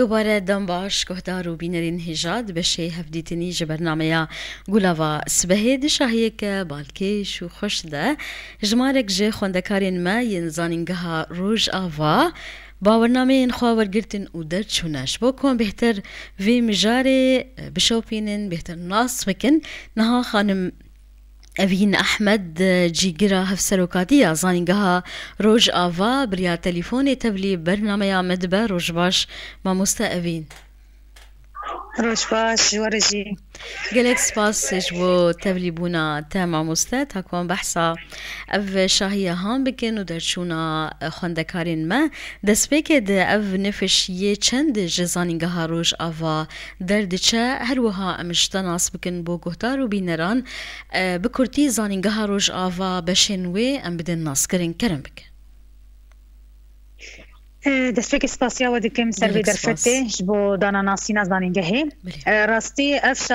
دوباره دم باش گهدار و بینرین هجاد بشه هفدیتنی جبرنامه گولاوا سبهه دشاهیه که بالکیش و خوش ده جمارک جه خوندکارین ما ینزانینگها روژ آوا باورنامه این خواهر گرتن و در چونش با کن بهتر وی مجاره بشوپینن بهتر ناس بکن نها خانم اوین احمد جیگرا هفسروکاتی زانینگها روژ آوا بریا تلیفون تبلی برنامه مدبه روژ باش ماموستا اوین روژ باش ورجی گلک سپاس جبو تبلی بونا تا ماموستا تا کن بحثا او شاهیه هم بکن و درچونا خوندکارین ما دست بکه ده او نفش یه چند جزانینگها روژ آوا درد چه هر وها امشتا ناس بکن بو گهدار و بینران بکرتی زانینگها روژ آوا بشنوی ام بدن ناس کرن کرن بکن دست بکه سپاسیا و دکم سروی در فته جبو دانا ناسی نزانینگه راستی اف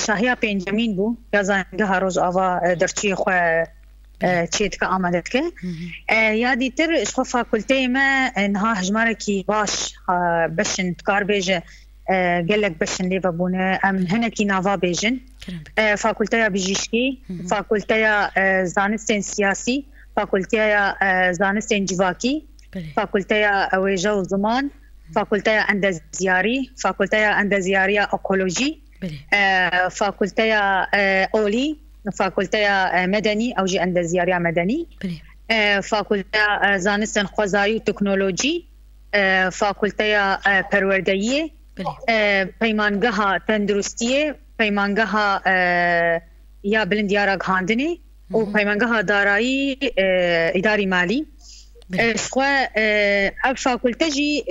شاهی پنجمین بو یا زانینگها روژ آوا درچی خواه چیت که آمدد که یادی تر اشخو فاکولته ما انها هجماره کی باش بشن تکار بیجه گلک بشن لیو بونه ام هنکی ناوا بیجن فاکولته بیجیشکی فاکولته زانستین سیاسی فاکولته زانستین جواکی فاکولته اویجه و زمان فاکولته اندزیاری فاکولته اندزیاری اکولوژی فاکولته اولی فاکولته مدنی او جی اندزیاری مدنی فاکولته زانستن خوزایی و تکنولوژی فاکولته پروردهیه پیمانگاه تندرستیه پیمانگاه یا بلندیارا گهاندنی و پیمانگاه دارایی اداری مالی شخوا اب فاکولته جی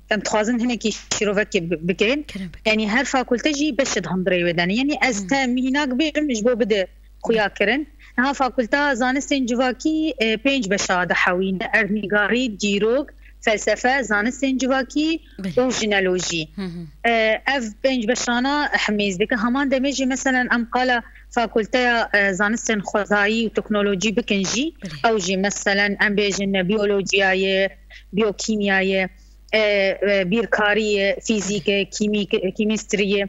تم تخوازن هنکی شروفت بکن یعنی هر فاکولته جی بشد هم دری بدن یعنی از تم هناك بیرم جبو بده خویا کرن ها فاکولته زانستین جواکی پنج بشاده حوین ارنیگاری دیروگ فلسفه زانستین جواکی و جنالوجی اف پنج بشانا حمیز دکه همان دمیجی مثلا ام قال فاکولته زانستین خوزایی و تکنولوژی بکنجی او جی مثلا ام بیجن بیولوژیای بیوکیمیای بیرکاری فیزیک کیمیستری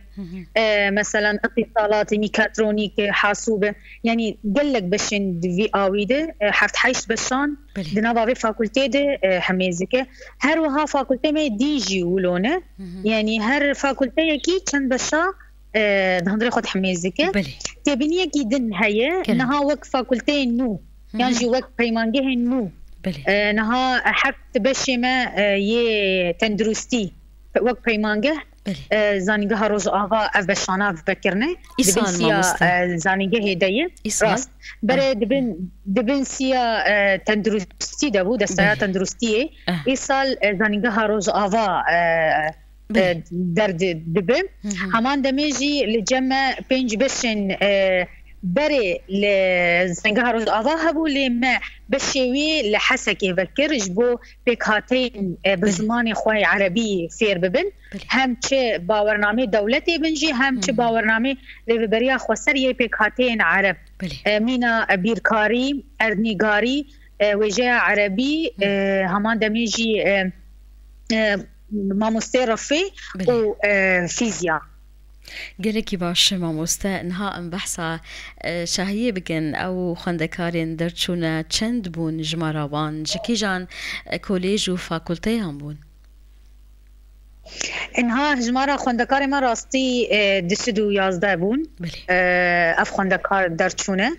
مثلا اتصالات میکاترونیک حاسوبه یعنی قلق بشن في آويده حفت حيش بشان دنابا فاكولتي ده حميزك هر وها فاكولتي ما ديجي ولونه يعني هر فاكولتي كي كان بشا دهندري خد حميزك تبنيه كي دن هي انها وك فاكولتي نو يعني وك بيمانجه نو نها حفت بشما يه تندرستي وقت بيمانجه زانيجها روز آغا اف بشانا بكرنه دبن زانيجه هدايه راست بري دبن سيا تندرستي دبو دستايا تندرستي ايصال زانيجها روز آغا درد دبن همان دميجي لجمع بينج بشن بري لزنگها روز آوا هبو لما بشوي لحسكي بكر جبو بكهاتين بزمان خواه عربي فير ببن هم چه باورنامه دولتي بنجي هم چه باورنامه لبريا خوصريه بكهاتين عرب مينا بيركاري اردنيگاري وجه عربي همان دميجي ماموستي رفي و فيزياء گلکی باشه ماموستا انها ام بحثا شاهیه بگن او خوندکارین درچونه چند بون جماراوان جکی جان کلیج و فاکولته هم بون انها جمارا خوندکار ما راستی دسدو یازده بون اف خوندکار درچونه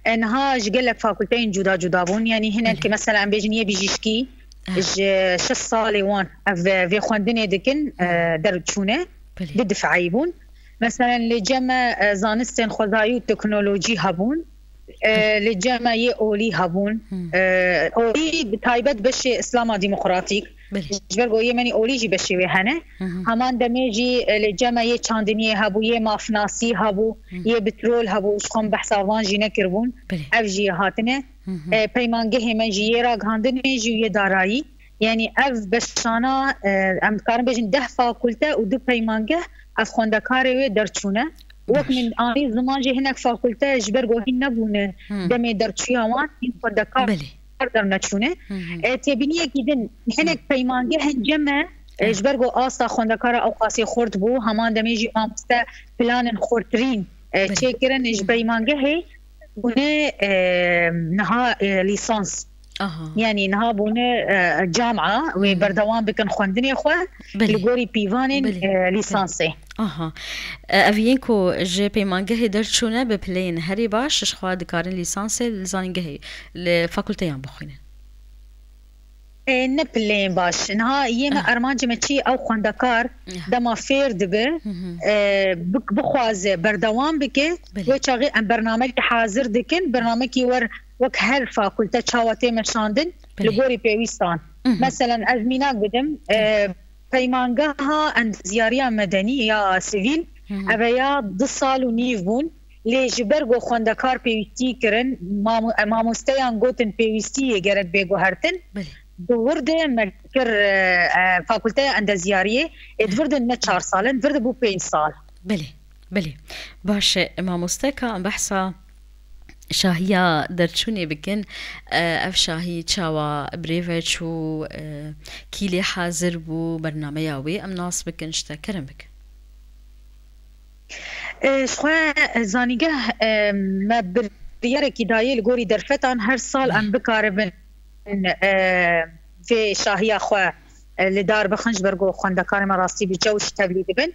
انها جگلک فاکولته جدا جدا بون یعنی هنن که مثلا بیجنیه بیجیشکی 6 سالی وان في خوندنه دکن درچونه دفعی بون مثلا لجمع زانستن خوزایی و تکنولوژی هبون لجمع یه اولی هبون اولی تایبت بشه اسلام ديمقراطيك جبرگو یه منی اولی جی بشه و هنه همان دمیجی لجمع یه چاندنیه هبو یه مافناسی هبو یه بترول هبو اشخام بحثاوان جی نکربون اف جی هاتنه پیمانگه همه جی یه را گاندنه جی یه دارایی يعني اف بشانا ام كارن بيجن 10 فاكولته و 2 بيمانجه اف خوندكاري درچونه وقت من اني زمان جي هناك فاكولته جبرگو هن نبونه دمي درچي هوان خوندكار در نچونه تبنيه كيدن هناك بيمانجه هن جمع اجبرگو آستا خوندکار او قاسی خورد بو همان دمیجی مامسته پلان خوردترین چه کرن اجبریمانگه هی بونه نها لیسانس يعني نها بونه جامعة وبردوان بكن خوندني خو لغوري بيوانين ليسانسي اوینکو جه پیمانگه در چونه به پلین هری باش شخوا دکارن لیسانسي لزانگه لفاکولته یان بخوینه نه پلین باش نها یما ارمانج مچی او خوندکار دما فیر دبه بخوازه بردوان بکه و چاغي برنامج حاضر دکن برنامجی ور وك هر فاكولته چاوته مشاندن لغوري بيويستان مثلا ازمينا قدم پیمانگاها اند زیاریا مدنی یا سیویل اویا 2 سال و نیو بون لی جبرگو خوندکار پیوستی کرن ماموستیان گوتن پیوستی گرد بگو هرتن دورده مکر فاکولته اند زیاریه ادورده نه 4 سال ادورده بو 5 سال بله باشه ماموسته که بحثا شاهیا درچونی بکن اف شاهی چاوا بریوچ و کیلی حاضر بو برنامه یاوی ام ناس بکن شتا کرم بکن شخوا زانیگه ما بریاره کی دایه لگوری درفتان هر سال ام بکاربن في شاهیا خوا لدار بخنج برگو خوندکار ما راستی بجوش تبلید بن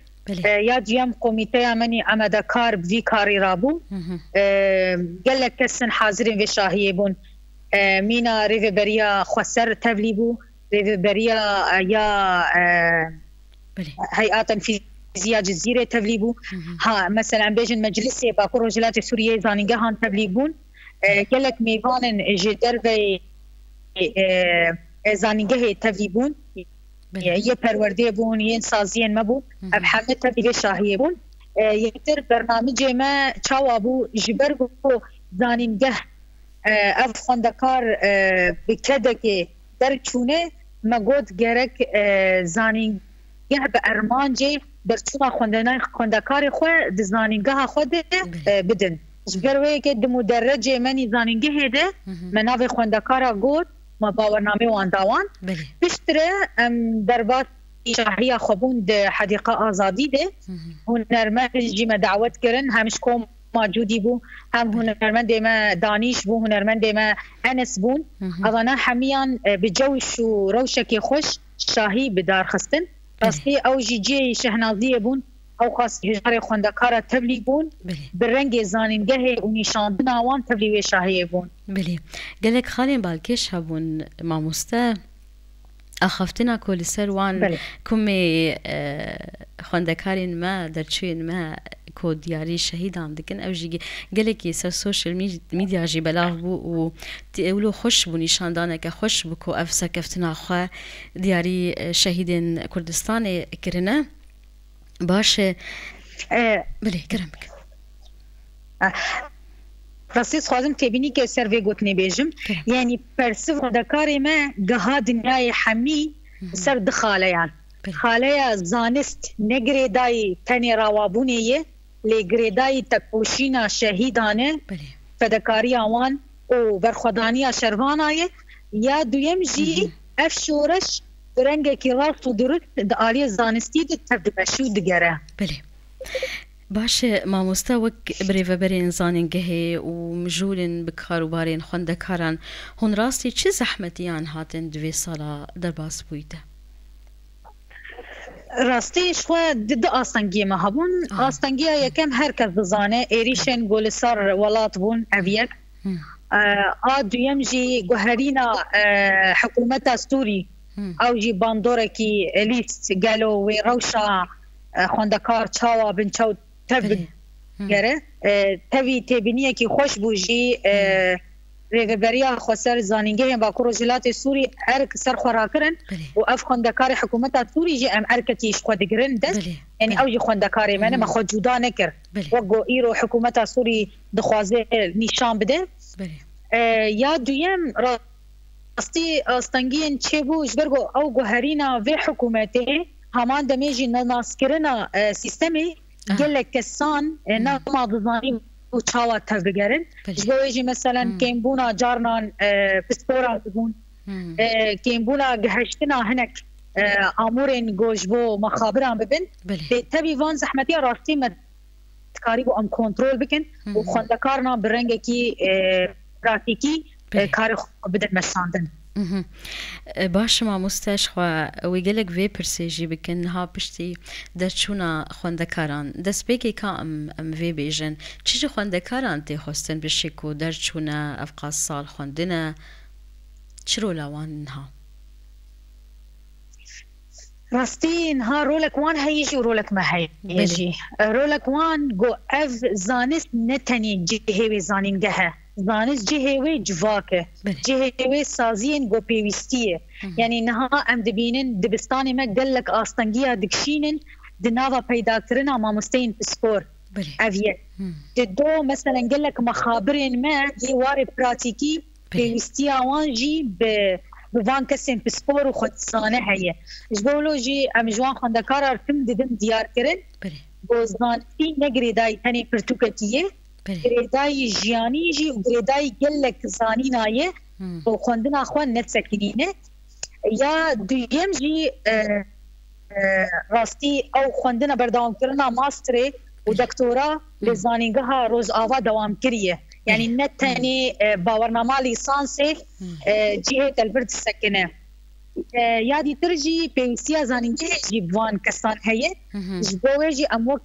یا دیم کمیته منی امده کار بی کاری رابو گلک کسن حاضرین و شاهیه بون مینا ریو بریا خسر تبلیبو ریو بریا یا هیئات فیزیا جزیره تبلیبو ها مثلا بیجن مجلس باکو رجلات سوریه زانینگه هان تبلیبون گلک میوانن جدر و زانینگه تبلیبون یه پرورده بون یه سازین ما بون اب همه تبلیغ شاهیه بون یکتر برنامج ما چاوا بو جبرگو زانینگه اف خوندکار بکده که در چونه مگود گرک زانینگه به ارمانجه در چونه خوندکار خود زانینگه خود بدن جبروه که دمو درجه منی زانینگه هده مناو خوندکارا گود ما باورنامه وان داوان بشتره دربات شاهیه خبون ده حدیقه آزادی ده هنرمند جیمه دعوت کرن همش کم موجودی بو هم هنرمند ما دانیش بو هنرمند ما انس بون اظنا حمیان بجوش و روشکی خوش شاهی بدار خستن راستی او جی شهنازی بون او خاص هجار خوندکار تبلیغ بون برنگ زانینگه و نشاندن آوان تبلیغ شاهیه بون بلی گلک خالین بالکش هبون ماموسته اخفتنا کل سر وان کمی خوندکارین ما درچوین ما کو دیاری شهیدان دکن او جی گلکی سر سوشل میدیا جی بلاغ بو و اولو خوش بو نشاندانه که خوش بو کو اف سکفتنا خو دیاری شهیدین کردستان کرنه باشه بله کرم بک راستی خوازم تبینی که سروی گوتنی بیجم یعنی پرسو دکاری ما گها دنیای حمی سر دخالیان خالیه زانست نگریدای تنی روابونیه لگریدای تکوشینا شهیدانه فدکاری آوان و برخودانی شروانایه یا دویم جی اف شورش رنگه که راست و درست دعالی زانستی ده تبدبشو دگره بله باشه ماموسته وک بریو برین زانینگه و مجولین بکاروبارین خوندکاران هون راستی چه زحمتیان هاتن 2 سالا در باس بویده؟ راستی شخوا دد آستانگی ما هبون آستانگی یکم هر کس بزانه ایریشن گولسار ولات بون اویک دویم جی گوهرینا حکومت استوری او جی باندوره کی لیست گلو و روشا خوندکار چاوا بن چاو تب گره تبی تبینیه کی خوش بوجی ریوبریا خسر زانینگه با کروجلات سوری ارک سر خوراکرن و اف خوندکار حکومت سوری جی ام ارکتیش خودگرن دست یعنی او جی خوندکاری منه ما خود جدا نکر وگو ایرو حکومت سوری دخوازه نشان بده یا دویم راستی آستانگین چه بو جبرگو او گوهرینا و حکومته همان دمیجی ناسکرنا سیستمی گلک کسان نمازانی و چاوا تبگرن جبویجی مثلا کمبونا جارنان پسپورا بون کمبونا گهشتنا هنک امورن گوش بو مخابران ببن به تبي وان زحمتي راستی متکاری بو ام کنترل بکن و خوندکارنا برنگه کی پراتیکی کار بدن مشاندن باش ما مستشخوا ويقلك في برسيجي بكن ها بشتي درچونا خوندكاران دسبيكي كا ام في بيجن چيجي خوندكاران تي خوستن بشيكو درچونا افقاس سال خوندنا چرو لاوان ها راستي نهار رولك وان هيجي ورولك ما هيجي رولك وان جو اف زانس نتني جهوي زانين جها زانس جهوي جواكه جهوي سازين جو بيوستيه يعني نها ام دبينن دبستاني ما قالك استنجيا دكشينن دنافا بيدا كرنا ما مستين سبور افيه دو مثلا قالك مخابرين ما جي واري براتيكي بيوستيا وان جي بوان كسين بسبور وخدسانه هي جبولوجي ام جوان خندكار ارتم ددم ديار كرن بوزان في نگري داي تاني پرتوكتيه گريداي جياني جي وگريداي گلك زاني نايه وخندنا اخوان نتسكنينه يا دويم جي راستي او خندنا بردوام كرنا ماستري ودكتوراه لزانينگها روز آوا دوام كريه يعني نتاني باورنامه ليسانسي جهه البرد السكنه يادي ترجي بيسيا زانينجي جيبوان كسان هي جبوجي اموك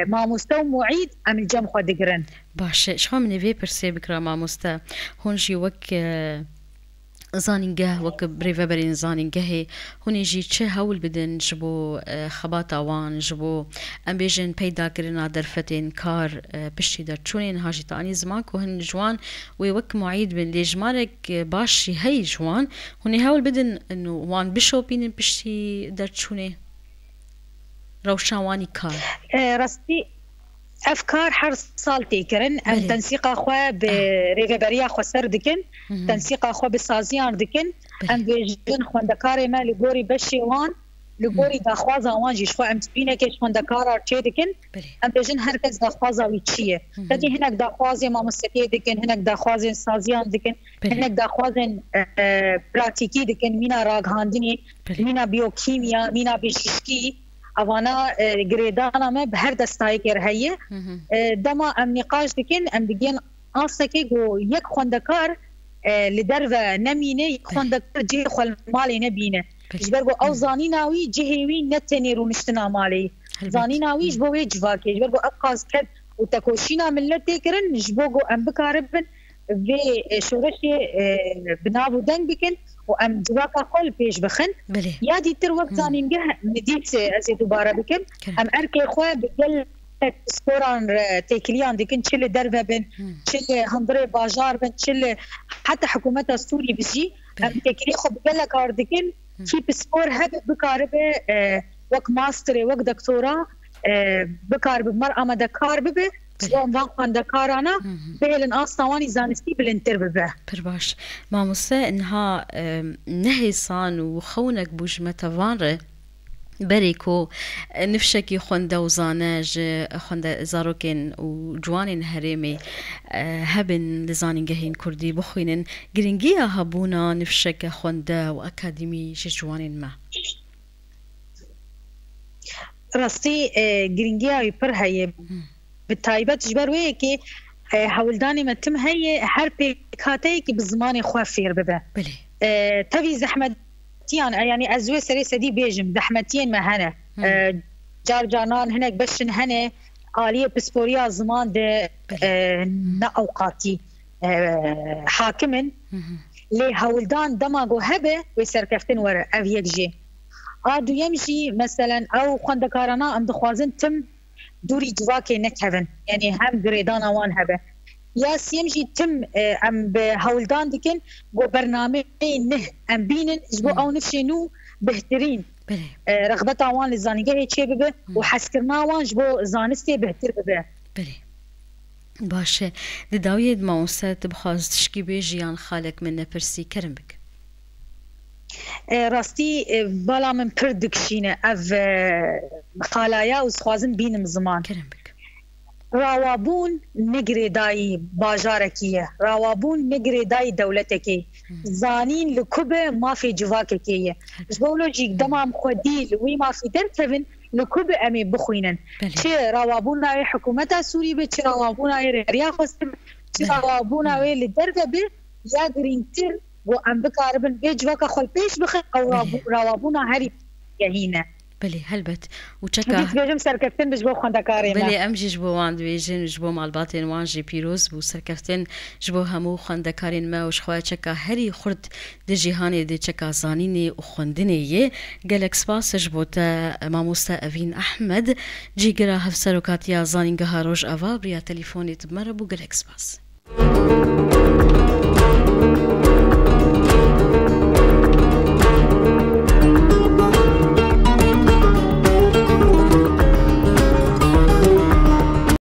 ما مستوى معيد ام الجم خو دقرن باش شخو من في برسي بكرا ما مستا هونجي وك زانينجه وك بريفا برين زانينجه هوني جي چه هول بدن جبو خباتا وان جبو ام بيجن پیدا کرنا درفتين كار بشتي در چونين هاجي تاني زماك وهن جوان ويوك معيد بن لي جمارك باشي هي جوان هوني هول بدن انه وان بشو بين بشتي در چوني روشان واني كار رستي افكار حر صال تيكرن ام تنسيق اخوا بريفبريا خو سر دكن تنسيق اخوا بسازيان دكن ام بيجن خوندكار ما لغوري بشيوان لغوري داخوازا وانجي شو ام تبينه كيش خوندكار ارچي دكن ام بيجن هركز داخوازا ويچيه تدي هناك داخوازي ما مستقي دكن هناك داخوازن سازيان دكن هناك داخوازن براتيكي دكن مينا راغاندني مينا بيوكيميا مينا بيشكي اوانا گریدانا ما به هر دستای کر هیه دما ام نقاش دکن ام بگین آسکی گو یک خوندکار لدر و نمینه یک خوندکار جه خل مالی نبینه جبرگو او زانی ناوی جهوی نتنی رو نشتنا مالی زانی ناوی جبوی جواکی جبرگو ابقاز کرد و تکوشینا ملت کرن جبوگو ام بکاربن و شورشی بنابو دنگ بکن و ام جواکا خول پیش بخن یادی تر وقت زانینگه ندیت از دوباره بکن ام ارکی خواه بگل سپوران تیکلیان دکن چل در بن چل هندره باجار بن چل حتی حکومت سوری بجی ام تیکلی خو بگل کار دکن کی بسپور هب بکارب وک ماستر وک دکتورا بکارب مر آمده کار ببه وان خوندکارانا بهلن آستوانی زانستی بلنتر ببه برباش ما مسا انها نهيصان وخونك بوش متوانره بريكو نفشكي خوندا وزاناج خوندا زاروكين وجوانين هريمي هبن لزانينجهين كردي بخوينن جرينجيا هبونا نفشك خوندا واكاديمي جوانين ما راستي جرينجيا يبر هي بالتايبات جبروي كي حولداني متم هي هر بيكاتي كي بزمان خوافير ببه بلي تبي زحمتيان يعني ازوي سري سدي بيجم زحمتين ما هنا جار جانان هناك بشن هنا آلية بسبوريا زمان ده نا اوقاتي حاكمن لي حولدان دماغو هبه ويسركفتن ورا افيك جي آدو يمشي مثلا او خوندكارنا ام دخوازن تم دوري جواكي نكهفن يعني هم جريدان اوان هبه يا سيمجي تم ام بهولدان دكن جو برنامج نه ام بينن جبو او نفشنو بهترين رغبت اوان لزانيگه هيچي ببه وحسكرنا اوان جبو زانستي بهتر ببه بله باشه داويد ما وسات بخواز تشكي بيجيان خالك من نفرسي كرم بك راستي بالا من پردکشینه اف خالایا و سخوازم بینم زمان کرم بک راوابون نگریدای باجارکیه راوابون نگریدای دولتکی زانین لکوب مافی جواککیه جبولوجیک دمام خودیل وی مافی درکوین لکوب امی بخوینن چه راوابون ناوی حکومت سوری به چه راوابون ناوی ریا خواستم چه راوابون ناوی لدرگه به یا گرینتر و ام بکاربن به جواک خوی پیش بخیر او راوابون هری یهینه بله هلبت وچکا بيجم سركفتن بجبو خوندكاري بله امجي جبو وان دويجن جبو مالباتين وان جي بيروز بو سركفتن جبو همو خوندكارين ما وشخوا چکا هری خورد د جهان د چکا زانيني او خوندني يه گلکس باس جبو تا ماموستا اوين احمد جيگرا هفسروكاتيا زانين گهاروج اوا بريا تليفوني تبمر بو گلکس باس